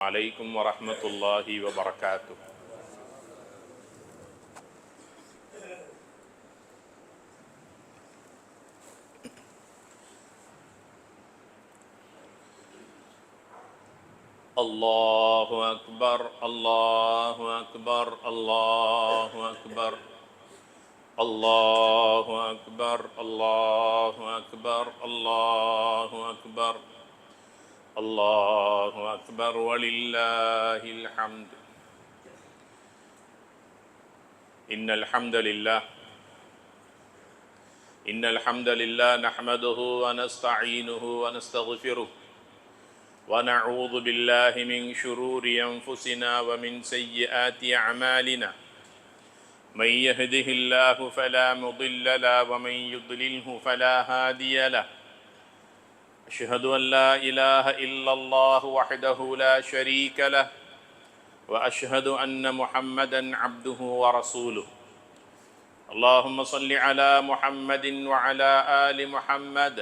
عليكم ورحمة الله وبركاته. الله أكبر الله أكبر الله أكبر الله أكبر الله أكبر الله أكبر الله أكبر ولله الحمد. إن الحمد لله نحمده ونستعينه ونستغفره ونعوذ بالله من شرور أنفسنا ومن سيئات أعمالنا. من يهده الله فلا مضل له ومن يضلله فلا هادي له. أشهد أن لا إله إلا الله وحده لا شريك له وأشهد أن محمدا عبده ورسوله. اللهم صل على محمد وعلى آل محمد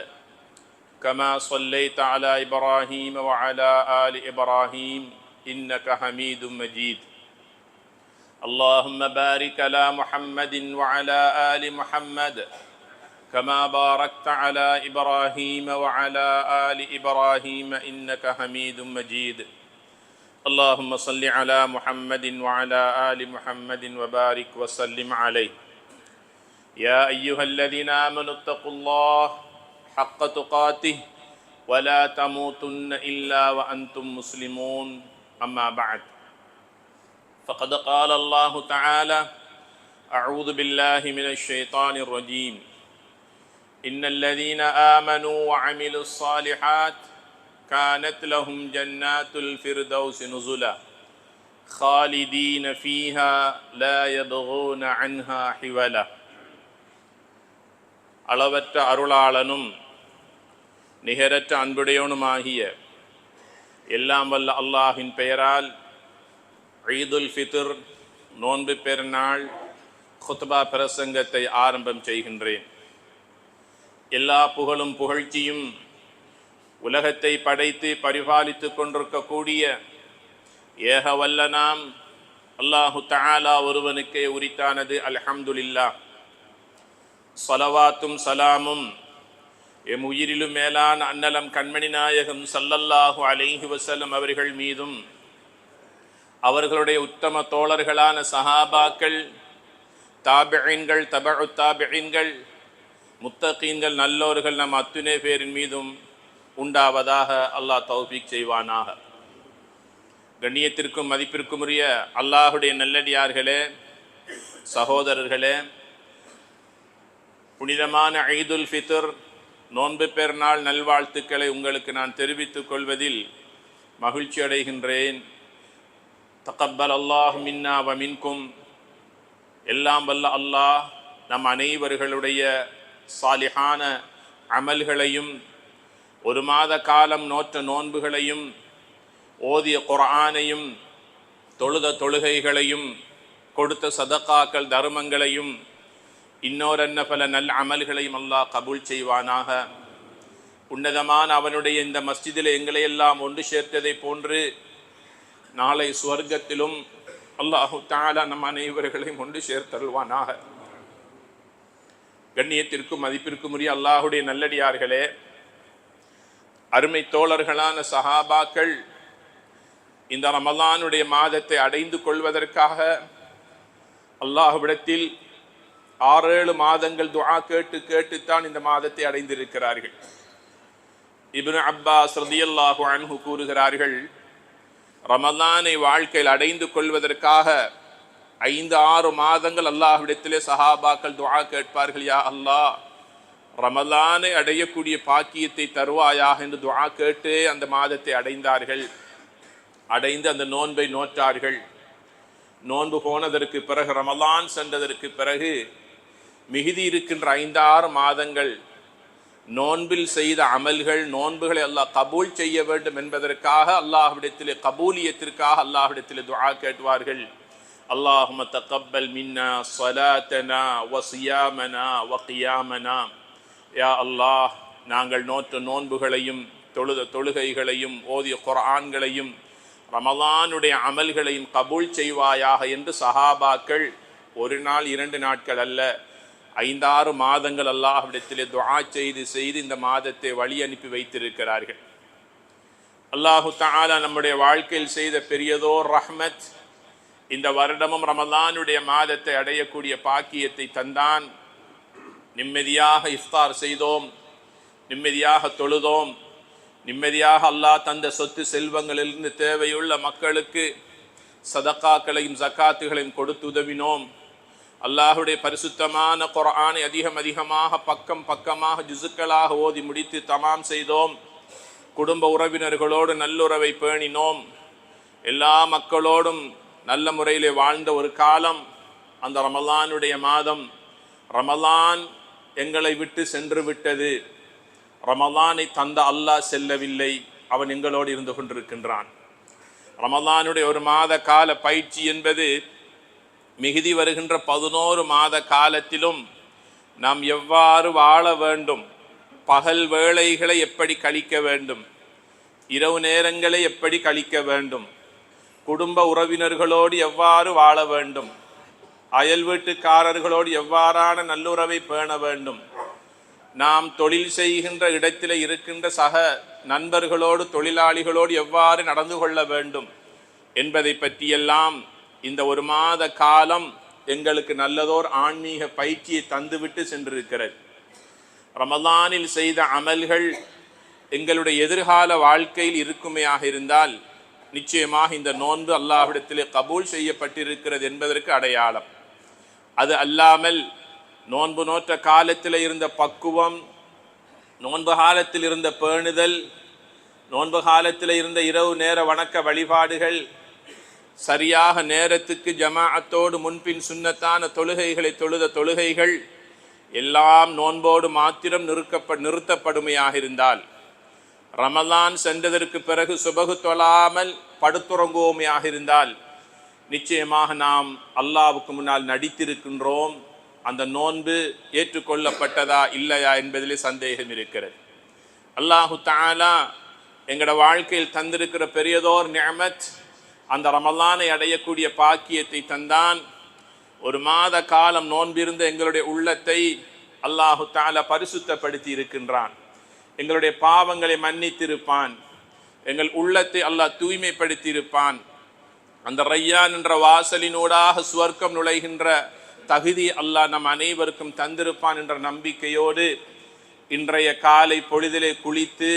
كما صليت على إبراهيم وعلى آل إبراهيم إنك حميد مجيد. اللهم بارك على محمد وعلى آل محمد كما باركت على إبراهيم وعلى آل إبراهيم إنك حميد مجيد. اللهم صل على محمد وعلى آل محمد وبارك وسلم عليه. يا أيها الذين آمنوا اتقوا الله حق تقاته ولا تموتن إلا وأنتم مسلمون. أما بعد فقد قال الله تعالى: أعوذ بالله من الشيطان الرجيم. إن الذين آمنوا وعملوا الصالحات كانت لهم جنات الفردوس نزلا خالدين فيها لا يبغون عنها حولا. அளவற்ற அருளாளனும் நிகரற்ற அன்புடையவனுமாகிய எல்லாம் வல்ல அல்லாஹின் பெயரால் ஈதுல் ஃபித்ர் நோன்பு பெருநாள் குத்பா பிரசங்கத்தை ஆரம்பம் செய்கின்றேன். எல்லா புகழும் புகழ்ச்சியும் உலகத்தை படைத்து பரிபாலித்து கொண்டிருக்கக்கூடிய ஏக வல்ல நாம் அல்லாஹு தஆலா ஒருவனுக்கே உரித்தானது. அல்ஹம்துலில்லாஹ். ஸலவாத்தும் சலாமும் எம் உயிரிலும் மேலான அன்னலம் கண்மணி நாயகம் ஸல்லல்லாஹு அலைஹி வஸல்லம் அவர்கள் மீதும் அவர்களுடைய உத்தம தோழர்களான சஹாபாக்கள், தாபிஈன்கள், தபஉ தாபிஈன்கள், முத்தகீன்கள், நல்லோர்கள் நம் அத்துணை பேரின் மீதும் உண்டாவதாக. அல்லாஹ் தௌஃபீக் செய்வானாக. கண்ணியத்திற்கும் மதிப்பிற்கும் உரிய அல்லாஹுடைய நல்லடியார்களே, சகோதரர்களே, புனிதமான ஈதுல் ஃபித்ர் நோன்பு பெருநாள் நல்வாழ்த்துக்களை உங்களுக்கு நான் தெரிவித்துக் கொள்வதில் மகிழ்ச்சி அடைகின்றேன். தகப்பல் அல்லாஹ் மின்னா வ மின்கும். எல்லாம் வல்ல அல்லாஹ் நம் அனைவர்களுடைய சாலிஹான அமல்களையும், ஒரு மாத காலம் நோற்ற நோன்புகளையும், ஓதிய குர்ஆனையும், தொழுத தொழுகைகளையும், கொடுத்த சதகாக்கள் தர்மங்களையும், இன்னோரன்ன பல நல்ல அமல்களையும் அல்லாஹ் கபூல் செய்வானாக. உன்னதமான அவனுடைய இந்த மஸ்ஜிதில் எங்களை எல்லாம் ஒன்று சேர்த்ததை போன்று நாளை சுவர்க்கத்திலும் அல்லாஹு தஆலா நம் அனைவர்களையும் ஒன்று சேர்த்தருள்வானாக. கண்ணியத்திற்கும் மதிப்பிற்கும் உரிய அல்லாஹுடைய நல்லடியார்களே, அருமை தோழர்களான சஹாபாக்கள் இந்த ரமலானுடைய மாதத்தை அடைந்து கொள்வதற்காக அல்லாஹ்விடத்தில் 6-7 மாதங்கள் துஆ கேட்டுத்தான் இந்த மாதத்தை அடைந்திருக்கிறார்கள். இப்னு அப்பாஸ் ரலியல்லாஹு அன்ஹு கூறுகிறார்கள், ரமலானை வாழ்க்கையில் அடைந்து கொள்வதற்காக 5-6 மாதங்கள் அல்லாஹ்விடத்திலே சஹாபாக்கள் துஆ கேட்பார்கள். யா அல்லாஹ், ரமலானை அடையக்கூடிய பாக்கியத்தை தருவாயாக என்று துஆ கேட்டு அந்த மாதத்தை அடைந்தார்கள். அடைந்து அந்த நோன்பை நோற்றார்கள். நோன்பு போனதற்கு பிறகு, ரமலான் சென்றதற்கு பிறகு மிகுதி இருக்கின்ற 5-6 மாதங்கள் நோன்பில் செய்த அமல்கள், நோன்புகளை அல்லாஹ் கபூல் செய்ய வேண்டும் என்பதற்காக அல்லாஹ்விடத்திலே, கபூலியத்திற்காக அல்லாஹ்விடத்திலே துஆ கேட்வார்கள். அல்லாஹும்ம தகப்பல் மின்னா ஸலாத்தனா வ ஸியாமனா வ கியாமனா. யா அல்லாஹ், நாங்கள் நோற்ற நோன்புகளையும், தொழுத தொழுகைகளையும், ஓதிய குர்ஆன்களையும், ரமலானுடைய அமல்களையும் கபூல் செய்வாயாக என்று சஹாபாக்கள் ஒரு நாள் 2 நாட்கள் அல்ல 5-6 மாதங்கள் அல்லாஹ்விடத்திலே துஆ செய்து இந்த மாதத்தை வழி அனுப்பி வைத்திருக்கிறார்கள். அல்லாஹு தஆலா நம்முடைய வாழ்க்கையில் செய்த பெரியதோர் ரஹ்மத், இந்த வருடமும் ரமலானுடைய மாதத்தை அடையக்கூடிய பாக்கியத்தை தந்தான். நிம்மதியாக இஃப்தார் செய்தோம், நிம்மதியாக தொழுதோம், நிம்மதியாக அல்லாஹ் தந்த சொத்து செல்வங்களிலிருந்து தேவையுள்ள மக்களுக்கு சதக்காக்களையும் ஜக்காத்துகளையும் கொடுத்து உதவினோம். அல்லாஹுடைய பரிசுத்தமான குர்ஆனை அதிகமாக பக்கமாக ஜுசுக்களாக ஓதி முடித்து தமாம் செய்தோம். குடும்ப உறவினர்களோடு நல்லுறவை பேணினோம். எல்லா மக்களோடும் நல்ல முறையிலே வாழ்ந்த ஒரு காலம் அந்த ரமலானுடைய மாதம். ரமலான் எங்களை விட்டு சென்று விட்டது. ரமலானை தந்த அல்லாஹ் செல்லவில்லை, அவன் எங்களோடு இருந்து கொண்டிருக்கின்றான். ரமலானுடைய ஒரு மாத கால பயிற்சி என்பது மிகுதி வருகின்ற 11 மாத காலத்திலும் நாம் எவ்வாறு வாழ வேண்டும், பகல் வேளைகளை எப்படி கழிக்க வேண்டும், இரவு நேரங்களை எப்படி கழிக்க வேண்டும், குடும்ப உறவினர்களோடு எவ்வாறு வாழ வேண்டும், அயல் வீட்டுக்காரர்களோடு எவ்வாறான நல்லுறவை பேண வேண்டும், நாம் தொழில் செய்கின்ற இடத்தில் இருக்கின்ற சக நண்பர்களோடு தொழிலாளிகளோடு எவ்வாறு நடந்து கொள்ள வேண்டும் என்பதை பற்றியெல்லாம் இந்த ஒரு மாத காலம் எங்களுக்கு நல்லதோர் ஆன்மீக பயிற்சியை தந்துவிட்டு சென்றிருக்கிறது. ரமலானில் செய்த அமல்கள் எங்களுடைய எதிர்கால வாழ்க்கையில் இருக்குமையாக இருந்தால் நிச்சயமாக இந்த நோன்பு அல்லாஹ்விடத்திலே கபூல் செய்யப்பட்டிருக்கிறது என்பதற்கு அடையாளம். அது அல்லாமல் நோன்பு நோற்ற காலத்தில் இருந்த பக்குவம், நோன்பு காலத்தில் இருந்த பேணுதல், நோன்பு காலத்தில் இருந்த இரவு நேர வணக்க வழிபாடுகள், சரியாக நேரத்துக்கு ஜமாஅத்தோடு முன்பின் சுன்னத்தான தொழுகைகளை தொழுத தொழுகைகள் எல்லாம் நோன்போடு மாத்திரம் நிறுத்தப்படுமையாக இருந்தால், ரமலான் சென்றதற்கு பிறகு சுபகு தொழாமல் படுத்துறங்குவோமையாக இருந்தால் நிச்சயமாக நாம் அல்லாஹ்வுக்கு முன்னால் நடித்திருக்கின்றோம். அந்த நோன்பு ஏற்றுக்கொள்ளப்பட்டதா இல்லையா என்பதிலே சந்தேகம் இருக்கிறது. அல்லாஹு தஆலா எங்களோட வாழ்க்கையில் தந்திருக்கிற பெரியதோர் நிஅமத், அந்த ரமலானை அடையக்கூடிய பாக்கியத்தை தந்தான். ஒரு மாத காலம் நோன்பிருந்த எங்களுடைய உள்ளத்தை அல்லாஹு தஆலா பரிசுத்தப்படுத்தி இருக்கின்றான். எங்களுடைய பாவங்களை மன்னித்திருப்பான். எங்கள் உள்ளத்தை அல்லாஹ் தூய்மைப்படுத்தி இருப்பான். அந்த ரையான் என்ற வாசலினூடாக சுவர்க்கம் நுழைகின்ற தகுதி அல்லாஹ் நம் அனைவருக்கும் தந்திருப்பான் என்ற நம்பிக்கையோடு இன்றைய காலை பொழுதிலே குளித்து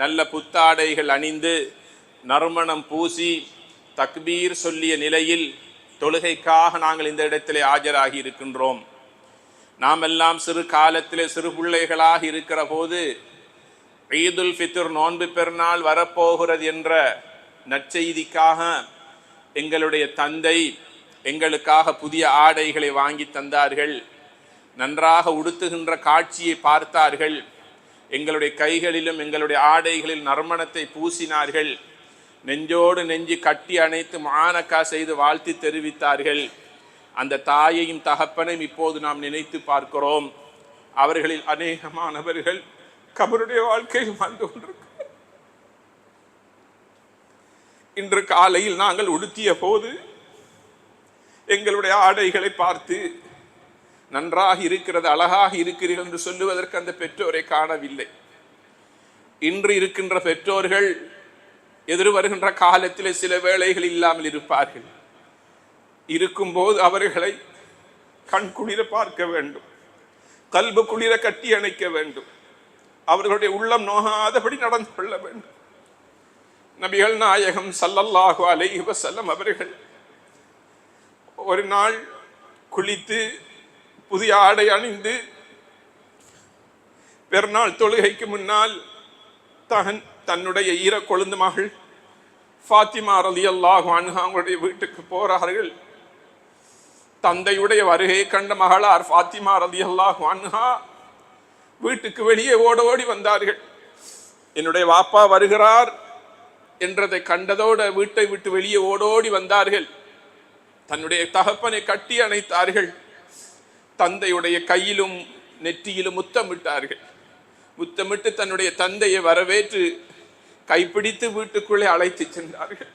நல்ல புத்தாடைகள் அணிந்து நறுமணம் பூசி தக்பீர் சொல்லிய நிலையில் தொழுகைக்காக நாங்கள் இந்த இடத்திலே ஆஜராகி இருக்கின்றோம். நாம் எல்லாம் சிறு காலத்திலே சிறு பிள்ளைகளாக இருக்கிற போது ஈதுல் ஃபித்ர் நோன்பு பெருநாள் வரப்போகிறது என்ற நற்செய்திக்காக எங்களுடைய தந்தை எங்களுக்காக புதிய ஆடைகளை வாங்கி தந்தார்கள். நன்றாக உடுத்துகின்ற காட்சியை பார்த்தார்கள். எங்களுடைய கைகளிலும் எங்களுடைய ஆடைகளில் நறுமணத்தை பூசினார்கள். நெஞ்சோடு நெஞ்சு கட்டி அணைத்து மானக்கா செய்து வாழ்த்து தெரிவித்தார்கள். அந்த தாயையும் தகப்பனையும் இப்போது நாம் நினைத்து பார்க்கிறோம். அவர்களில் அநேகமானவர்கள் கபருடைய வாழ்க்கையில் வாழ்ந்து கொண்டிருக்கிறார். இன்று காலையில் நாங்கள் உடுத்திய போது எங்களுடைய ஆடைகளை பார்த்து நன்றாக இருக்கிறது, அழகாக இருக்கிறீர்கள் என்று சொல்லுவதற்கு அந்த பெற்றோரை காணவில்லை. இன்று இருக்கின்ற பெற்றோர்கள் எதிர் வருகின்ற காலத்திலே சில வேளைகள் இல்லாமல் இருப்பார்கள். இருக்கும்போது அவர்களை கண் குளிர பார்க்க வேண்டும், கல்பு குளிர கட்டி அணைக்க வேண்டும், அவர்களுடைய உள்ளம் நோகாதபடி நடந்து கொள்ள வேண்டும். நபிகள் நாயகம் ஸல்லல்லாஹு அலைஹி வஸல்லம் அவர்கள் ஒரு நாள் குளித்து புதிய ஆடை அணிந்து பெருநாள் தொழுகைக்கு முன்னால் தன்னுடைய ஈர கொழுந்து மகள் ஃபாத்திமா ரலியல்லாஹு அன்ஹா அவங்களுடைய வீட்டுக்கு போறார்கள். தந்தையுடைய வருகையை கண்ட மகளார் ஃபாத்திமா ரலியல்லாஹு அன்ஹா வீட்டுக்கு வெளியே ஓடி வந்தார்கள். என்னுடைய வாப்பா வருகிறார் என்றதை கண்டதோடு வீட்டை விட்டு வெளியே ஓடோடி வந்தார்கள். தன்னுடைய தகப்பனை கட்டி அணைத்தார்கள். தந்தையுடைய கையிலும் நெற்றியிலும் முத்தமிட்டார்கள். முத்தமிட்டு தன்னுடைய தந்தையை வரவேற்று கைப்பிடித்து வீட்டுக்குள்ளே அழைத்து சென்றார்கள்.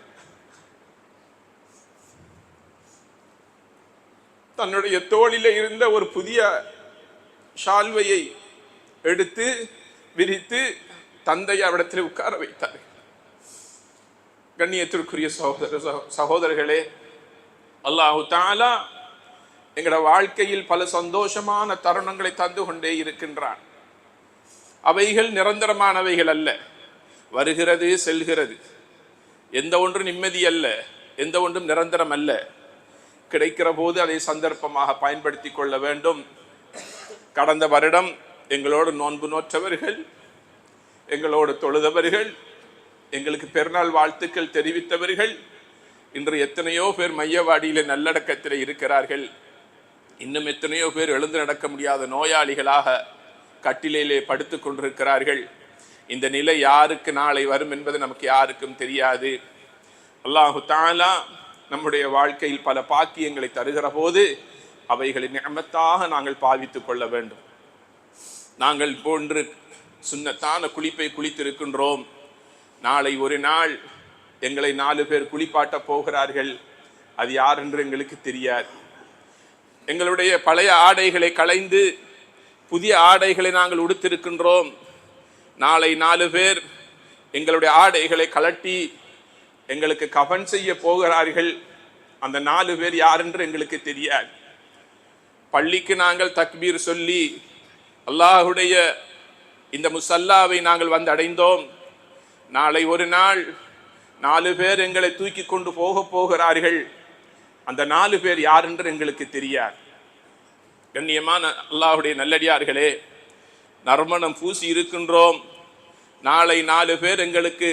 தன்னுடைய தோளிலே இருந்த ஒரு புதிய ஷால்வையை எடுத்து விரித்து தந்தை அவரிடத்தில் உட்கார வைத்தார். கண்ணியத்திற்குரிய சகோதரர்களே, அல்லாஹு தஆலா எங்களோட வாழ்க்கையில் பல சந்தோஷமான தருணங்களை தந்து கொண்டே இருக்கின்றான். அவைகள் நிரந்தரமானவைகள் அல்ல, வருகிறது செல்கிறது. எந்த ஒன்று நிம்மதி அல்ல, எந்த ஒன்றும் நிரந்தரம் அல்ல. கிடைக்கிற போது அதை சந்தர்ப்பமாக பயன்படுத்தி கொள்ள வேண்டும். கடந்த வருடம் எங்களோடு நோன்பு நோற்றவர்கள், எங்களோடு தொழுதவர்கள், எங்களுக்கு பெருநாள் வாழ்த்துக்கள் தெரிவித்தவர்கள் இன்று எத்தனையோ பேர் மையவாடியில நல்லடக்கத்தில் இருக்கிறார்கள். இன்னும் எத்தனையோ பேர் எழுந்து நடக்க முடியாத நோயாளிகளாக கட்டிலே படுத்துக் கொண்டிருக்கிறார்கள். இந்த நிலை யாருக்கு நாளை வரும் என்பது நமக்கு யாருக்கும் தெரியாது. அல்லாஹு தஆலா நம்முடைய வாழ்க்கையில் பல பாக்கியங்களை தருகிற போது அவைகளின் நிஅமத்தாக நாங்கள் பாவித்துக் கொள்ள வேண்டும். நாங்கள் போன்று சுன்னத்தான குளிப்பை குளித்திருக்கின்றோம். நாளை ஒரு நாள் எங்களை 4 பேர் குளிப்பாட்ட போகிறார்கள். அது யார் என்று எங்களுக்கு தெரியாது. எங்களுடைய பழைய ஆடைகளை களைந்து புதிய ஆடைகளை நாங்கள் உடுத்திருக்கின்றோம். நாளை 4 பேர் எங்களுடைய ஆடைகளை கலட்டி எங்களுக்கு கஃன் செய்ய போகிறார்கள். அந்த 4 பேர் யார் என்று எங்களுக்கு தெரியாது. பள்ளிக்கு நாங்கள் தக்பீர் சொல்லி அல்லாஹுடைய இந்த முசல்லாவை நாங்கள் வந்து அடைந்தோம். நாளை ஒரு நாள் 4 பேர் எங்களை தூக்கி கொண்டு போகிறார்கள். அந்த 4 பேர் யார் என்று எங்களுக்கு தெரியாது. கண்ணியமான அல்லாஹுடைய நல்லடியார்களே, நறுமணம் பூசி இருக்கின்றோம். நாளை 4 பேர் எங்களுக்கு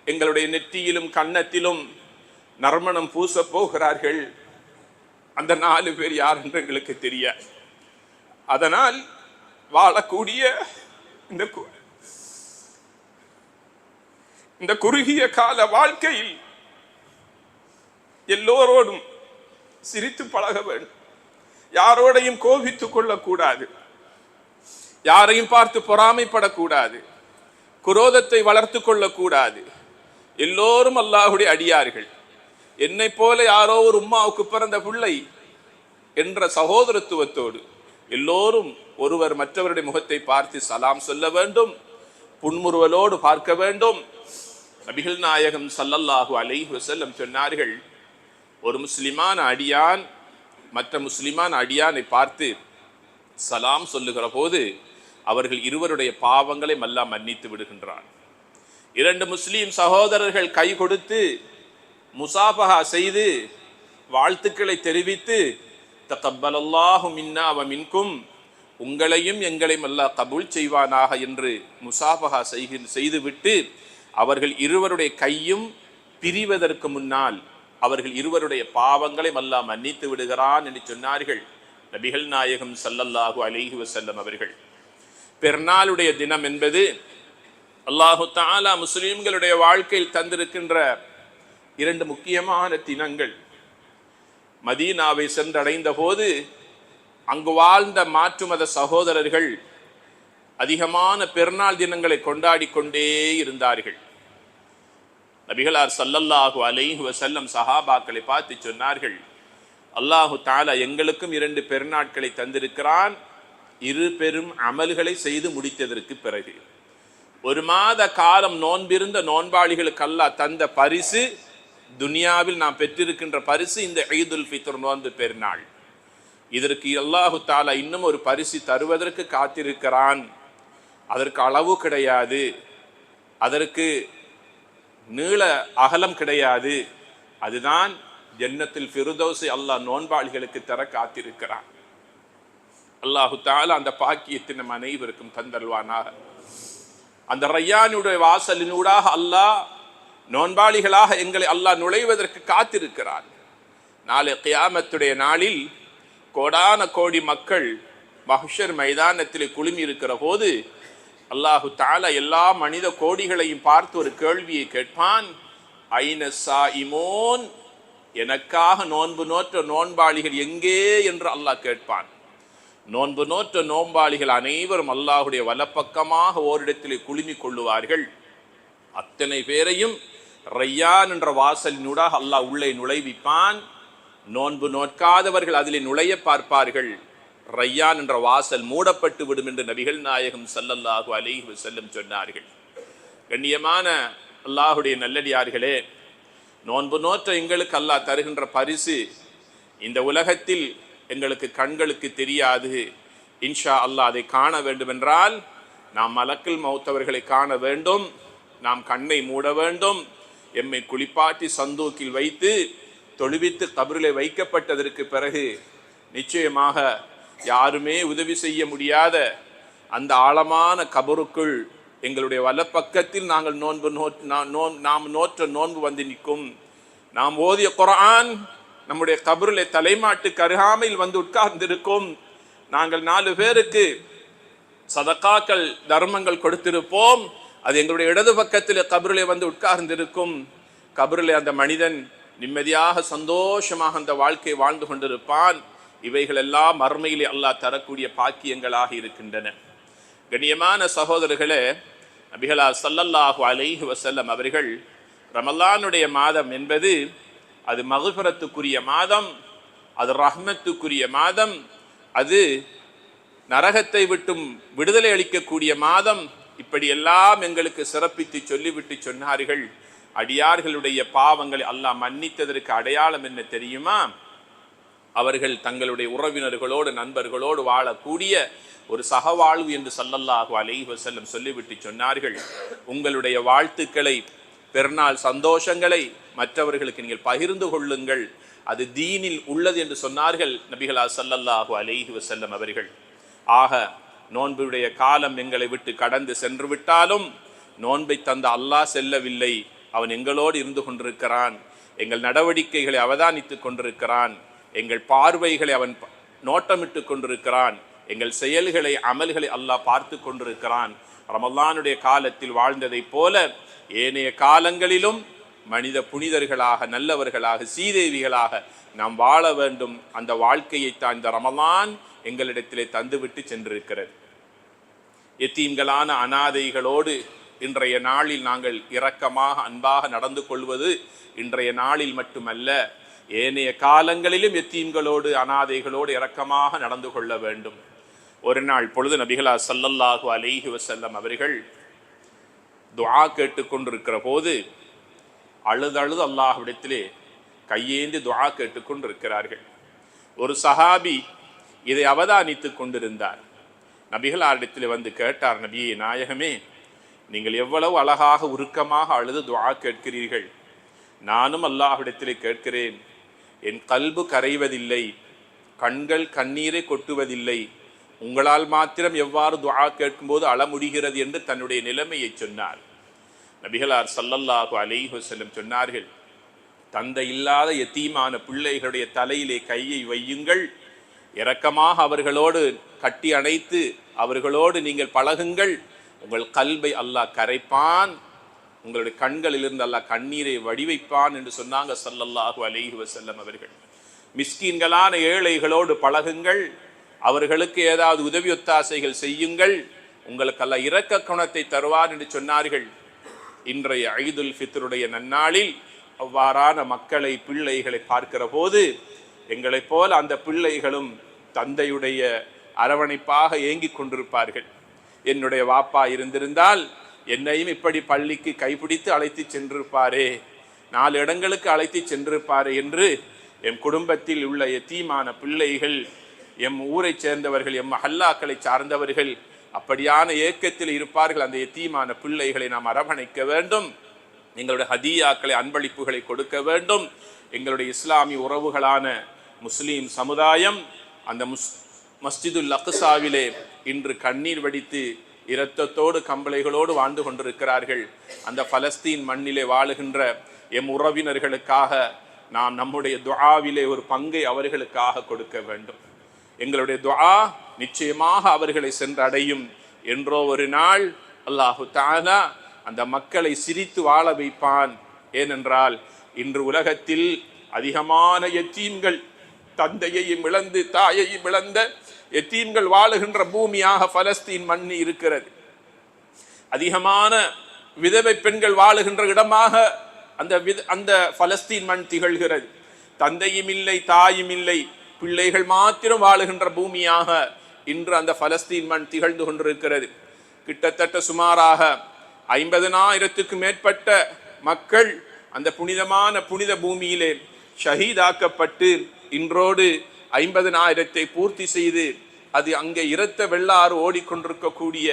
எங்களுடைய நெற்றியிலும் கன்னத்திலும் நறுமணம் பூச போகிறார்கள். அந்த 4 பேர் யார் என்று எங்களுக்கு தெரியாது. அதனால் வாழக்கூடிய இந்த குறுகிய கால வாழ்க்கையில் எல்லோரோடும் சிரித்து பழக வேண்டும். யாரோடையும் கோபித்துக் கொள்ளக்கூடாது. யாரையும் பார்த்து பொறாமைப்படக்கூடாது. குரோதத்தை வளர்த்து கொள்ளக்கூடாது. எல்லோரும் அல்லாஹுடைய அடியார்கள். என்னை போல யாரோ ஒரு உம்மாவுக்கு பிறந்த பிள்ளை என்ற சகோதரத்துவத்தோடு எல்லோரும் ஒருவர் மற்றவருடைய முகத்தை பார்த்து சலாம் சொல்ல வேண்டும். புன்முறுவலோடு பார்க்க வேண்டும். நபிகள் நாயகம் ஸல்லல்லாஹு அலைஹி வஸல்லம் சொன்னார்கள், ஒரு முஸ்லிமான அடியான் மற்ற முஸ்லிமான அடியானை பார்த்து சலாம் சொல்லுகிற போது அவர்கள் இருவருடைய பாவங்களை அல்லாஹ் மன்னித்து விடுகின்றான். 2 முஸ்லீம் சகோதரர்கள் கை கொடுத்து முசாஃபஹா செய்து வாழ்த்துக்களை தெரிவித்து தகப்பலல்லாஹு மின்னா வ மின்கும், உங்களையும் எங்களையும் அல்லாஹ் கபூல் செய்வானாக என்று முசாஃபஹா செய்துவிட்டு அவர்கள் இருவருடைய கையும் பிரிவதற்கு முன்னால் அவர்கள் இருவருடைய பாவங்களை அல்லாஹ் மன்னித்து விடுகிறான் என்று சொன்னார்கள் நபிகள் நாயகம் ஸல்லல்லாஹு அலைஹி வஸல்லம் அவர்கள். பெருநாளுடைய தினம் என்பது அல்லாஹு தஆலா முஸ்லிம்களுடைய வாழ்க்கையில் தந்திருக்கின்ற 2 முக்கியமான தினங்கள். மதீனாவை சென்றடைந்த போது அங்கு வாழ்ந்த மாற்று மத சகோதரர்கள் அதிகமான பெருநாள் தினங்களை கொண்டாடி கொண்டே இருந்தார்கள். நபிகளார் ஸல்லல்லாஹு அலைஹி வஸல்லம் சஹாபாக்களை பார்த்து சொன்னார்கள், அல்லாஹு தஆலா எங்களுக்கும் 2 பெருநாட்களை தந்திருக்கிறான். 2 பெரும் அமல்களை செய்து முடித்ததற்கு பிறகு 1 மாத காலம் நோன்பிருந்த நோன்பாளிகளுக்கு அல்லாஹ் தந்த பரிசு, துனியாவில் நாம் பெற்றிருக்கின்ற பரிசு இந்த ஈதுல் ஃபித்ர் நோன்பு பெருநாள். இதற்கு அல்லாஹு தஆலா இன்னும் ஒரு பரிசு தருவதற்கு காத்திருக்கிறான். அதற்கு அளவு கிடையாது, அதற்கு நீள அகலம் கிடையாது. அதுதான் ஜன்னத்துல் ஃபிர்தௌஸை அல்லாஹ் நோன்பாளிகளுக்கு தர காத்திருக்கிறான். அல்லாஹு தஆலா அந்த பாக்கியத்தை நம் அனைவருக்கும் தந்தல்வானாக. அந்த ரய்யானுடைய வாசலினூடாக அல்லாஹ் நோன்பாளிகளாக எங்களை அல்லாஹ் நுழைவதற்கு காத்திருக்கிறான். நாளை கியாமத்துடைய நாளில் கோடான கோடி மக்கள் மஹ்ஷர் மைதானத்திலே குழுமி இருக்கிற போது அல்லாஹு தஆலா எல்லா மனித கோடிகளையும் பார்த்து ஒரு கேள்வியை கேட்பான். ஐன ஸாயிமூன், எனக்காக நோன்பு நோற்ற நோன்பாளிகள் எங்கே என்று அல்லாஹ் கேட்பான். நோன்பு நோற்ற நோன்பாளிகள் அனைவரும் அல்லாஹுடைய வலப்பக்கமாக ஓரிடத்திலே குழுமி கொள்ளுவார்கள். அத்தனை பேரையும் ரய்யான் என்ற வாசலினூடாக அல்லாஹ் உள்ளே நுழைவிப்பான். நோன்பு நோட்காதவர்கள் அதிலே நுழைய பார்ப்பார்கள், ரையான் என்ற வாசல் மூடப்பட்டு விடும் என்று நபிகள் நாயகம் ஸல்லல்லாஹு அலைஹி வஸல்லம் சொன்னார்கள். கண்ணியமான அல்லாஹுடைய நல்லடியார்களே, நோன்பு நோற்ற எங்களுக்கு அல்லாஹ் தருகின்ற பரிசு இந்த உலகத்தில் எங்களுக்கு கண்களுக்கு தெரியாது. இன்ஷா அல்லாஹ் அதை காண வேண்டும் என்றால் நாம் மலக்குல் மௌத்தவர்களை காண வேண்டும். நாம் கண்ணை மூட வேண்டும். எம்மை குளிப்பாட்டி சந்தூக்கில் வைத்து தொழுவித்து கபரிலே வைக்கப்பட்டதற்கு பிறகு நிச்சயமாக யாருமே உதவி செய்ய முடியாத அந்த ஆழமான கபருக்குள் எங்களுடைய வலப்பக்கத்தில் நாங்கள் நாம் நோற்ற நோன்பு வந்து நிற்கும். நாம் ஓதிய குர்ஆன் நம்முடைய கபரிலே தலைமாட்டுக்கு அருகாமையில் வந்து உட்கார்ந்திருக்கும். நாங்கள் 4 பேருக்கு சதகாக்கள் தர்மங்கள் கொடுத்திருப்போம். அது எங்களுடைய இடது பக்கத்தில் கபரிலே வந்து உட்கார்ந்திருக்கும். கபரிலே அந்த மனிதன் நிம்மதியாக சந்தோஷமாக அந்த வாழ்க்கை வாழ்ந்து கொண்டிருப்பான். இவைகள் எல்லாம் மறுமையிலே அல்லாஹ் தரக்கூடிய பாக்கியங்களாக இருக்கின்றன. கண்ணியமான சகோதரர்களே, நபிகளா ஸல்லல்லாஹு அலைஹி வஸல்லம் அவர்கள் ரமலானுடைய மாதம் என்பது அது மக்ஃபிரத்துக்குரிய மாதம், அது ரஹ்மத்துக்குரிய மாதம், அது நரகத்தை விட்டும் விடுதலை அளிக்கக்கூடிய மாதம், இப்படியெல்லாம் எங்களுக்கு சிறப்பித்து சொல்லிவிட்டு சொன்னார்கள். அடியார்களுடைய பாவங்களை அல்லாஹ் மன்னித்ததற்கு அடையாளம் என்ன தெரியுமா? அவர்கள் தங்களுடைய உறவினர்களோடு நண்பர்களோடு வாழக்கூடிய ஒரு சகவாழ்வு என்று ஸல்லல்லாஹு அலைஹி வஸல்லம் சொல்லிவிட்டு சொன்னார்கள். உங்களுடைய வாழ்த்துக்களை, பெருநாள் சந்தோஷங்களை மற்றவர்களுக்கு நீங்கள் பகிர்ந்து கொள்ளுங்கள், அது தீனில் உள்ளது என்று சொன்னார்கள் நபிகளா ஸல்லல்லாஹு அலைஹி வஸல்லம் அவர்கள். ஆக நோன்புடைய காலம் எங்களை விட்டு கடந்து சென்று விட்டாலும் நோன்பை தந்த அல்லாஹ் செல்லவில்லை. அவன் எங்களோடு இருந்து கொண்டிருக்கிறான். எங்கள் நடவடிக்கைகளை அவதானித்துக் கொண்டிருக்கிறான். எங்கள் பார்வைகளை அவன் நோட்டமிட்டு கொண்டிருக்கிறான். எங்கள் செயல்களை, அமல்களை அல்லாஹ் பார்த்து கொண்டிருக்கிறான். ரமலானுடைய காலத்தில் வாழ்ந்ததை போல ஏனைய காலங்களிலும் மனித புனிதர்களாக, நல்லவர்களாக, சீதேவிகளாக நாம் வாழ வேண்டும். அந்த வாழ்க்கையை தான் இந்த ரமலான் எங்களிடத்திலே தந்துவிட்டு சென்றிருக்கிறது. எத்தீம்களான அனாதைகளோடு இன்றைய நாளில் நாங்கள் இரக்கமாக, அன்பாக நடந்து கொள்வது இன்றைய நாளில் மட்டுமல்ல, ஏனைய காலங்களிலும் எத்தீம்களோடு, அனாதைகளோடு இரக்கமாக நடந்து கொள்ள வேண்டும். ஒரு நாள் பொழுது நபிகளா ஸல்லல்லாஹு அலைஹி வஸல்லம் அவர்கள் துஆ கேட்டுக்கொண்டிருக்கிற போது அழுது அல்லாஹ்விடத்திலே கையேந்தி துஆ கேட்டுக்கொண்டிருக்கிறார்கள். ஒரு சஹாபி இதை அவதானித்துக் கொண்டிருந்தார். நபிகளாரிடத்தில் வந்து கேட்டார், நபியே நாயகமே, நீங்கள் எவ்வளவு அழகாக உருக்கமாக அழுது துஆ கேட்கிறீர்கள். நானும் அல்லாஹ்விடத்திலே கேட்கிறேன். என் கல்பு கரைவதில்லை, கண்கள் கண்ணீரை கொட்டுவதில்லை. உங்களால் மாத்திரம் எவ்வாறு துஆ கேட்கும்போது அழ முடிகிறது என்று தன்னுடைய நிலைமையை சொன்னார். நபிகளார் ஸல்லல்லாஹு அலைஹி வஸல்லம் சொன்னார்கள், தந்தை இல்லாத யத்தீமான பிள்ளைகளுடைய தலையிலே கையை வையுங்கள், இரக்கமாக அவர்களோடு கட்டி அணைத்து அவர்களோடு நீங்கள் பழகுங்கள். உங்கள் கல்பை அல்லாஹ் கரைப்பான், உங்களுடைய கண்களிலிருந்து அல்லாஹ் கண்ணீரை வடிவைப்பான் என்று சொன்னாங்க ஸல்லல்லாஹு அலைஹி வஸல்லம் அவர்கள். மிஸ்கீன்களான ஏழைகளோடு பழகுங்கள், அவர்களுக்கு ஏதாவது உதவி ஒத்தாசைகள் செய்யுங்கள், உங்களுக்கு அல்லாஹ் இரக்க குணத்தை தருவார் என்று சொன்னார்கள். இன்றைய ஈதுல் ஃபித்ருடைய நன்னாளில் அவ்வாறான மக்களை, பிள்ளைகளை பார்க்கிற போது எங்களைப் போல அந்த பிள்ளைகளும் தந்தையுடைய அரவணைப்பாக ஏங்கிக் கொண்டிருப்பார்கள். என்னுடைய வாப்பா இருந்திருந்தால் என்னையும் இப்படி பள்ளிக்கு கைப்பிடித்து அழைத்து சென்றிருப்பாரே, 4 இடங்களுக்கு அழைத்து சென்றிருப்பாரே என்று எம் குடும்பத்தில் உள்ள எத்தீமான பிள்ளைகள், எம் ஊரை சேர்ந்தவர்கள், எம் மஹல்லாக்களை சார்ந்தவர்கள் அப்படியான ஏக்கத்தில் இருப்பார்கள். அந்த எத்தீமான பிள்ளைகளை நாம் அரவணைக்க வேண்டும். எங்களுடைய ஹதியாக்களை, அன்பளிப்புகளை கொடுக்க வேண்டும். எங்களுடைய இஸ்லாமிய உறவுகளான முஸ்லீம் சமுதாயம் அந்த மஸ்ஜிதுல் அக்ஸாவிலே இன்று கண்ணீர் வடித்து இரத்தத்தோடு கம்பளைகளோடு வாழ்ந்து கொண்டிருக்கிறார்கள். அந்த பலஸ்தீன் மண்ணிலே வாழுகின்ற எம் உறவினர்களுக்காக நாம் நம்முடைய துஆவிலே ஒரு பங்கை அவர்களுக்காக கொடுக்க வேண்டும். எங்களுடைய துஆ நிச்சயமாக அவர்களை சென்றடையும். என்றோ ஒரு நாள் அல்லாஹு தஆலா அந்த மக்களை சிரித்து வாழ வைப்பான். ஏனென்றால் இன்று உலகத்தில் அதிகமான எத்தீம்கள், தந்தையையும் இழந்து தாயையும் இழந்த எத்தீம்கள் வாழுகின்ற பூமியாக பலஸ்தீன் மண்ணி இருக்கிறது. அதிகமான விதவை பெண்கள் வாழுகின்ற இடமாக அந்த பலஸ்தீன் மண் திகழ்கிறது. தந்தையும் இல்லை, தாயும் இல்லை, பிள்ளைகள் மாத்திரம் வாழுகின்ற பூமியாக இன்று அந்த பலஸ்தீன் மண் திகழ்ந்து கொண்டிருக்கிறது. கிட்டத்தட்ட சுமாராக 50,000க்கும் மேற்பட்ட மக்கள் அந்த புனிதமான புனித பூமியிலே ஷஹீதாக்கப்பட்டு இன்றோடு 50,000 பூர்த்தி செய்து அது அங்கே இரத்த வெள்ளாறு ஓடிக்கொண்டிருக்கக்கூடிய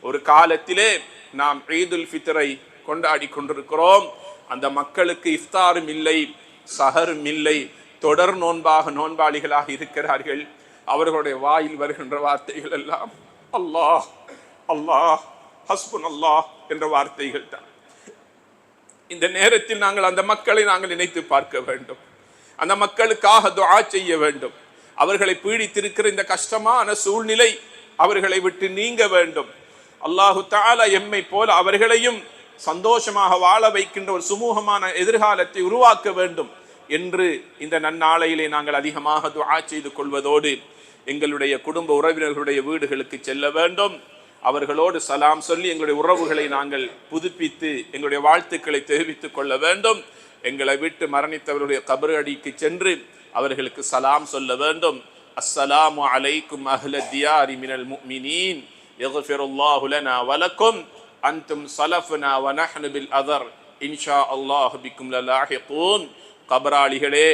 ஒரு காலத்திலே நாம் ஈதுல் ஃபித்ரை கொண்டாடி கொண்டிருக்கிறோம். அந்த மக்களுக்கு இஃப்தாரும் இல்லை, சஹரும் இல்லை, தொடர் நோன்பாளிகளாக இருக்கிறார்கள். அவர்களுடைய வாயில் வருகின்ற வார்த்தைகள் எல்லாம் அல்லாஹ் அல்லாஹ் ஹஸ்புன் அல்லாஹ் என்ற வார்த்தைகள் தான். இந்த நேரத்தில் நாங்கள் அந்த மக்களை நாங்கள் நினைத்து பார்க்க வேண்டும். அந்த மக்களுக்காக துஆ செய்ய வேண்டும். அவர்களை பீடித்திருக்கிற இந்த கஷ்டமான சூழ்நிலை அவர்களை விட்டு நீங்க வேண்டும். அல்லாஹு தஆலா எம்மை போல அவர்களையும் சந்தோஷமாக வாழ வைக்கின்ற ஒரு சுமூகமான எதிர்காலத்தை உருவாக்க வேண்டும் என்று இந்த நன்னாளையிலே நாங்கள் அதிகமாக துஆ செய்து கொள்வதோடு எங்களுடைய குடும்ப உறவினர்களுடைய வீடுகளுக்கு செல்ல வேண்டும். அவர்களோடு சலாம் சொல்லி எங்களுடைய உறவுகளை நாங்கள் புதுப்பித்து எங்களுடைய வாழ்த்துக்களை தெரிவித்துக் கொள்ள வேண்டும். எங்களை விட்டு மரணித்தவர்களுடைய கபர் அடிக்கு சென்று அவர்களுக்கு சலாம் சொல்ல வேண்டும். அஸ்ஸலாமு அலைக்கும் அஹ்ல தியாரி மினல் முஃமினீன் யக்ஃபிருல்லாஹு லனா வலக்கும் அன்தும் ஸலஃபுனா வ நஹ்னு பில் அதர் இன்ஷா அல்லாஹ் பிக்கும் லலாஹிகூன். கபராளிகளே,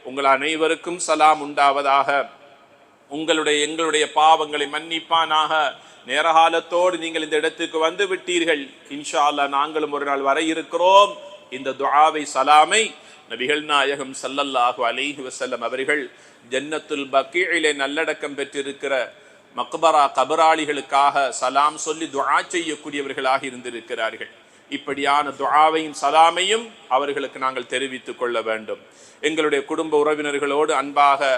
உங்கள் அனைவருக்கும் சலாம் உண்டாவதாக. எங்களுடைய பாவங்களை மன்னிப்பானாக. நேரகாலத்தோடு நீங்கள் இந்த இடத்துக்கு வந்து விட்டீர்கள். இன்ஷா அல்லாஹ் நாங்களும் ஒரு நாள் வர இருக்கிறோம். இந்த துஆவை சலாமை நபிகள் நாயகம் ஸல்லல்லாஹு அலைஹி வஸல்லம் அவர்கள் ஜன்னத்துல் பக்கீஇலே நல்லடக்கம் பெற்றிருக்கிற மக்பரா கபராளிகளுக்காக சலாம் சொல்லி துஆ செய்யக்கூடியவர்களாக இருந்திருக்கிறார்கள். இப்படியான துஆவையும் சலாமையும் அவர்களுக்கு நாங்கள் தெரிவித்துக் கொள்ள வேண்டும். எங்களுடைய குடும்ப உறவினர்களோடு அன்பாக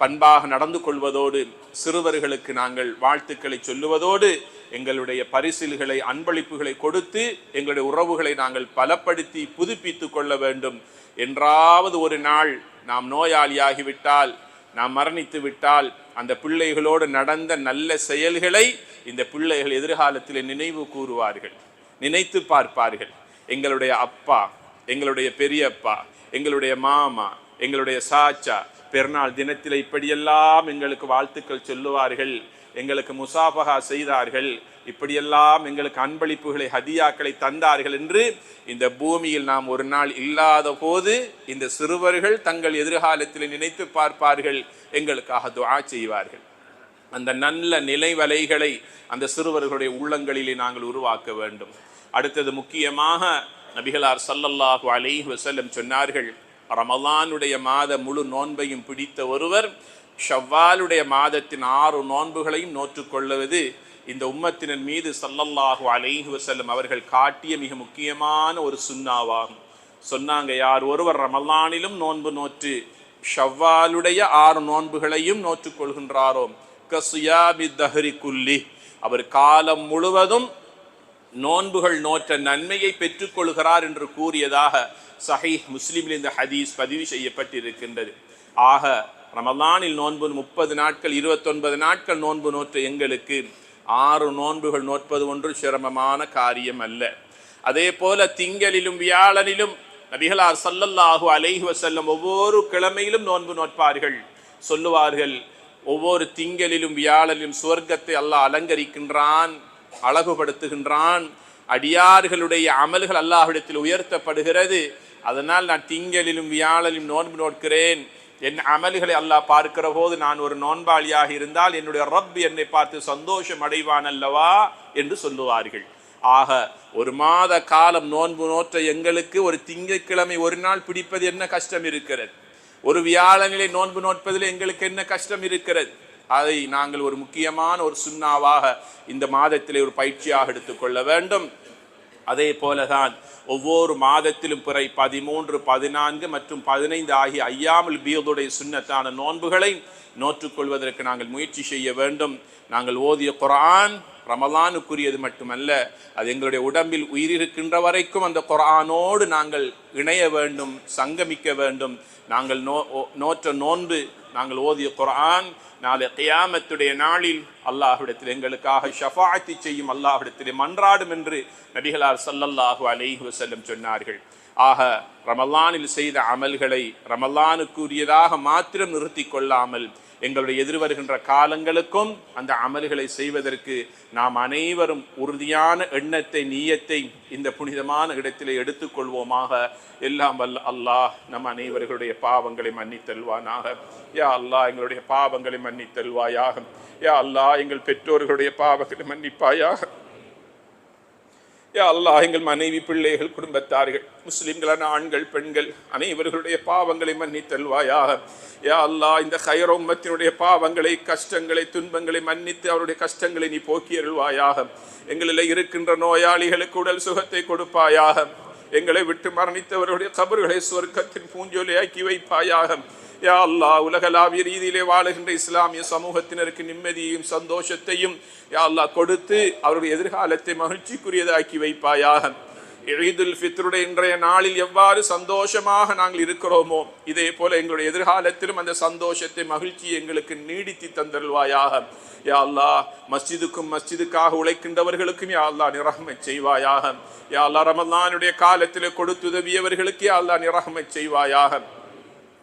பண்பாக நடந்து கொள்வதோடு சிறுவர்களுக்கு நாங்கள் வாழ்த்துக்களை சொல்லுவதோடு எங்களுடைய பரிசில்களை அன்பளிப்புகளை கொடுத்து எங்களுடைய உறவுகளை நாங்கள் பலப்படுத்தி புதுப்பித்துக் கொள்ள வேண்டும். என்றாவது ஒரு நாள் நாம் நோயாளியாகிவிட்டால், நாம் மரணித்து விட்டால், அந்த பிள்ளைகளோடு நடந்த நல்ல செயல்களை இந்த பிள்ளைகள் எதிர்காலத்தில் நினைவு கூறுவார்கள், நினைத்து பார்ப்பார்கள். எங்களுடைய அப்பா, எங்களுடைய பெரியப்பா, எங்களுடைய மாமா, எங்களுடைய சாச்சா பெருநாள் தினத்தில் இப்படியெல்லாம் எங்களுக்கு வாழ்த்துக்கள் சொல்லுவார்கள், எங்களுக்கு முசாபகா செய்தார்கள், இப்படியெல்லாம் எங்களுக்கு அன்பளிப்புகளை ஹதியாக்களை தந்தார்கள் என்று இந்த பூமியில் நாம் ஒரு நாள் இல்லாத போது இந்த சிறுவர்கள் தங்கள் எதிர்காலத்தில் நினைத்து பார்ப்பார்கள், எங்களுக்காக துஆ செய்வார்கள். அந்த நல்ல நிலைவலைகளை அந்த சிறுவர்களுடைய உள்ளங்களிலே நாங்கள் உருவாக்க வேண்டும். அடுத்தது முக்கியமாக நபிகளார் ஸல்லல்லாஹு அலைஹி வஸல்லம் சொன்னார்கள், ரமலானுடைய மாத முழு நோன்பையும் பிடித்த ஒருவர் ஷவ்வாலுடைய மாதத்தின் 6 நோன்புகளையும் நோற்றுக்கொள்வது இந்த உம்மத்தினர் மீது ஸல்லல்லாஹு அலைஹி வஸல்லம் அவர்கள் காட்டிய மிக முக்கியமான ஒரு சுன்னாவாகும். சொன்னாங்க, யார் ஒருவர் ரமலானிலும் நோன்பு நோற்று ஷவ்வாலுடைய 6 நோன்புகளையும் நோற்றுக்கொள்கின்றாரோ கஸியாபி தஹ்ரி குல்லி, அவர் காலம் முழுவதும் நோன்புகள் நோற்ற நன்மையை பெற்றுக்கொள்கிறார் என்று கூறியதாக சஹீஹ் முஸ்லிமில் இந்த ஹதீஸ் பதிவு செய்யப்பட்டிருக்கின்றது. ஆக ரமலானில் நோன்பு 30 நாட்கள் 29 நாட்கள் நோன்பு நோற்ற எங்களுக்கு 6 நோன்புகள் நோற்பது ஒன்று சிரமமான காரியம் அல்ல. அதே போல திங்களிலும் வியாழனிலும் நபிகளார் ஸல்லல்லாஹு அலைஹி வஸல்லம் ஒவ்வொரு கிழமையிலும் நோன்பு நோற்பார்கள். சொல்லுவார்கள், ஒவ்வொரு திங்களிலும் வியாழனிலும் சுவர்க்கத்தை அல்லாஹ் அலங்கரிக்கின்றான், அழகுபடுத்துகின்றான், அடியார்களுடைய அமல்கள் அல்லாஹ்விடத்தில் உயர்த்தப்படுகிறது. அதனால் நான் திங்களிலும் வியாழனிலும் நோன்பு நோக்கிறேன். என் அமல்களை அல்லாஹ் பார்க்கிற போது நான் ஒரு நோன்பாளியாக இருந்தால் என்னுடைய ரப் என்னை பார்த்து சந்தோஷம் அடைவான் அல்லவா என்று சொல்லுவார்கள். ஆக ஒரு மாத காலம் நோன்பு நோற்ற எங்களுக்கு ஒரு திங்கட்கிழமை ஒரு நாள் பிடிப்பது என்ன கஷ்டம் இருக்கிறது? ஒரு வியாழனிலே நோன்பு நோட்பதில் எங்களுக்கு என்ன கஷ்டம் இருக்கிறது? அதை நாங்கள் ஒரு முக்கியமான ஒரு சுன்னாவாக இந்த மாதத்திலே ஒரு பயிற்சியாக எடுத்துக்கொள்ள வேண்டும். அதே போலதான் ஒவ்வொரு மாதத்திலும் பிறை 13, 14 மற்றும் 15 ஆகிய ஐயாமுல் பீதுடைய சுன்னத்தான நோன்புகளை நோற்றுக்கொள்வதற்கு நாங்கள் முயற்சி செய்ய வேண்டும். நாங்கள் ஓதிய குர்ஆன் ரமலானுக்குரியது மட்டுமல்ல, அது எங்களுடைய உடம்பில் உயிரிருக்கின்ற வரைக்கும் அந்த குர்ஆனோடு நாங்கள் இணைய வேண்டும், சங்கமிக்க வேண்டும். நாங்கள் நோற்ற நோன்பு, நாங்கள் ஓதிய குர்ஆன் நாளை கியாமத்துடைய நாளில் அல்லாஹ்விடத்தில் எங்களுக்காக ஷஃபாஅத்தி செய்யும், அல்லாஹ்விடத்தில் மன்றாடும் என்று நபிகளார் ஸல்லல்லாஹு அலைஹி வஸல்லம் சொன்னார்கள். ஆக ரமலானில் செய்த அமல்களை ரமலானுக்குரியதாக மாத்திரம் நிறுத்தி கொள்ளாமல் எங்களுடைய எதிர்வருகின்ற காலங்களுக்கும் அந்த அமல்களை செய்வதற்கு நாம் அனைவரும் உறுதியான எண்ணத்தை நீயத்தை இந்த புனிதமான இடத்திலே எடுத்துக்கொள்வோமாக. எல்லாம் வல்ல அல்லாஹ் நம் அனைவர்களுடைய பாவங்களை மன்னித்தல்வானாக. யா அல்லாஹ் எங்களுடைய பாவங்களை மன்னித்தல்வாயாக. யா அல்லாஹ் எங்கள் பெற்றோர்களுடைய பாவங்களை மன்னிப்பாயாக. யா அல்லாஹ் எங்கள் மனைவி பிள்ளைகள் குடும்பத்தார்கள் முஸ்லிம்களான ஆண்கள் பெண்கள் அனைவர்களுடைய பாவங்களை மன்னித்தல்வாயாக. யா அல்லாஹ் இந்த கைர உம்மத்தினுடைய பாவங்களை கஷ்டங்களை துன்பங்களை மன்னித்து அவருடைய கஷ்டங்களை நீ போக்கி அருள்வாயாக. எங்களில் இருக்கின்ற நோயாளிகளுக்கு உடல் சுகத்தை கொடுப்பாயாக. எங்களை விட்டு மரணித்தவருடைய கபர்களை சொர்க்கத்தின் பூஞ்சோலையாக்கி வைப்பாயாக. யா அல்லாஹ் உலகளாவிய ரீதியிலே வாழுகின்ற இஸ்லாமிய சமூகத்தினருக்கு நிம்மதியையும் சந்தோஷத்தையும் யா அல்லாஹ் கொடுத்து அவருடைய எதிர்காலத்தை மகிழ்ச்சிக்குரியதாக்கி வைப்பாயாக. ஈதுல் ஃபித்ருடைய இன்றைய நாளில் எவ்வாறு சந்தோஷமாக நாங்கள் இருக்கிறோமோ இதே போல எங்களுடைய எதிர்காலத்திலும் அந்த சந்தோஷத்தை மகிழ்ச்சியை எங்களுக்கு நீடித்து தந்தருள்வாயாக. யா அல்லாஹ் மஸ்ஜிதுக்கும் மஸ்ஜிதுக்காக உழைக்கின்றவர்களுக்கும் யா அல்லாஹ் நிரஹ்மத் செய்வாயாக. யா அல்லாஹ் ரமலானுடைய காலத்திலே கொடுத்துதவியவர்களுக்கு யா அல்லாஹ் நிரஹ்மத் செய்வாயாக.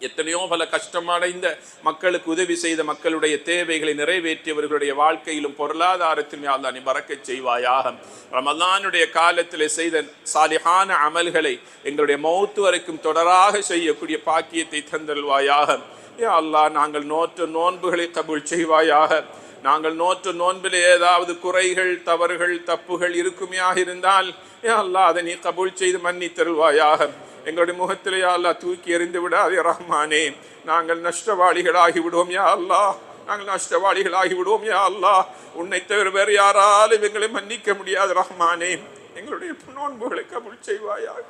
எத்தனையோ பல கஷ்டமடைந்த மக்களுக்கு உதவி செய்த மக்களுடைய தேவைகளை நிறைவேற்றியவர்களுடைய வாழ்க்கையிலும் பொருளாதாரத்திலும் யா அல்லாஹ் நீ பரக்கத் செய்வாயாக. ரமலானுடைய காலத்தில் செய்த சாலிஹான அமல்களை எங்களுடைய மௌத்து வரைக்கும் தொடராக செய்யக்கூடிய பாக்கியத்தை தந்தல்வாயாக. யா அல்லாஹ் நாங்கள் நோற்ற நோன்புகளை கபூல் செய்வாயாக. நாங்கள் நோற்ற நோன்பில் ஏதாவது குறைகள் தவறுகள் தப்புகள் இருக்குமையாக இருந்தால் யா அல்லாஹ் அதை நீ கபூல் செய்து மன்னித்தருள்வாயாக. எங்களுடைய முகத்திலே யா அல்லாஹ் தூக்கி எறிந்து விடாதே ரஹ்மானே. நாங்கள் நஷ்டவாளிகளாகி விடுவோம் யா அல்லாஹ். நாங்கள் நஷ்டவாளிகளாகி விடுவோம் யா அல்லாஹ். உன்னை தவிர வேறு யாராலும் எங்களை மன்னிக்க முடியாது ரஹ்மானே. எங்களுடைய நோன்புகளை கபூல் செய்வாயாக.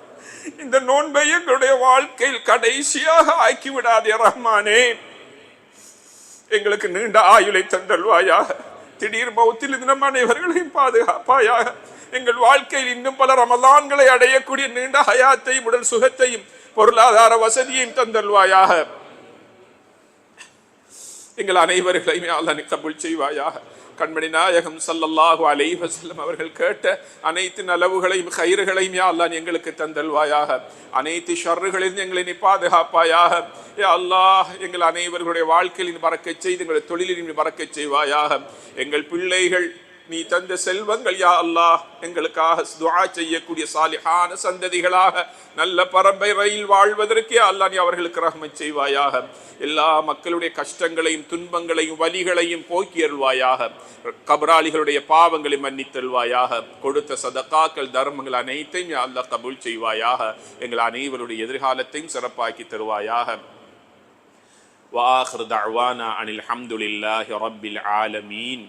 இந்த நோன்பை எங்களுடைய வாழ்க்கையில் கடைசியாக ஆக்கி விடாதே ரஹ்மானே. எங்களுக்கு நீண்ட ஆயுளை தந்தல்வாயாக. திடீர் மௌத்தில் இந்த நம் அனைவர்களையும் பாதுகாப்பாயாக. எங்கள் வாழ்க்கையில் இன்னும் பல ரமலான்களை அடையக்கூடிய நீண்ட ஹயாத்தையும் உடல் சுகத்தையும் பொருளாதார வசதியையும் தந்தல்வாயாக. எங்கள் அனைவர்களையும் அல்லாஹ் நீ கபூல் செய்வாயாக. கண்மணி நாயகம் ஸல்லல்லாஹு அலைஹி வஸல்லம் அவர்கள் கேட்ட அனைத்து நலவுகளையும் கைறுகளையும் யா அல்லாஹ் எங்களுக்கு தந்தல்வாயாக. அனைத்து ஷர்றுகளிலும் எங்களை நீ பாதுகாப்பாயாக. யா அல்லாஹ் எங்கள் அனைவர்களுடைய வாழ்க்கையில் பறக்கச் செய்து எங்களுடைய தொழிலில் பறக்கச் செய்வாயாக. எங்கள் பிள்ளைகள் நீ தந்த செல்வங்கள் யா அல்லாஹ் எங்களுக்காக துஆ செய்யக்கூடிய சாலிஹான சந்ததிகளாக நல்ல பரம்பரையில் வாழ்வதற்கு யா அல்லாஹ் நீ அவர்களுக்கு ரஹ்மத் செய்வாயாக. எல்லா மக்களுடைய கஷ்டங்களையும் துன்பங்களையும் வலிகளையும் போக்கி அருள்வாயாக. கபராளிகளுடைய பாவங்களை மன்னித்தல்வாயாக. கொடுத்த சதகாக்கள் தர்மங்கள் அனைத்தையும் யா அல்லாஹ் கபூல் செய்வாயாக. எங்கள் அனைவருடைய எதிர்காலத்தையும் சிறப்பாக்கி தருவாயாக. வஆகிரு தஅவானா அனில் ஹம்துலில்லாஹி ரப்பில் ஆலமீன்.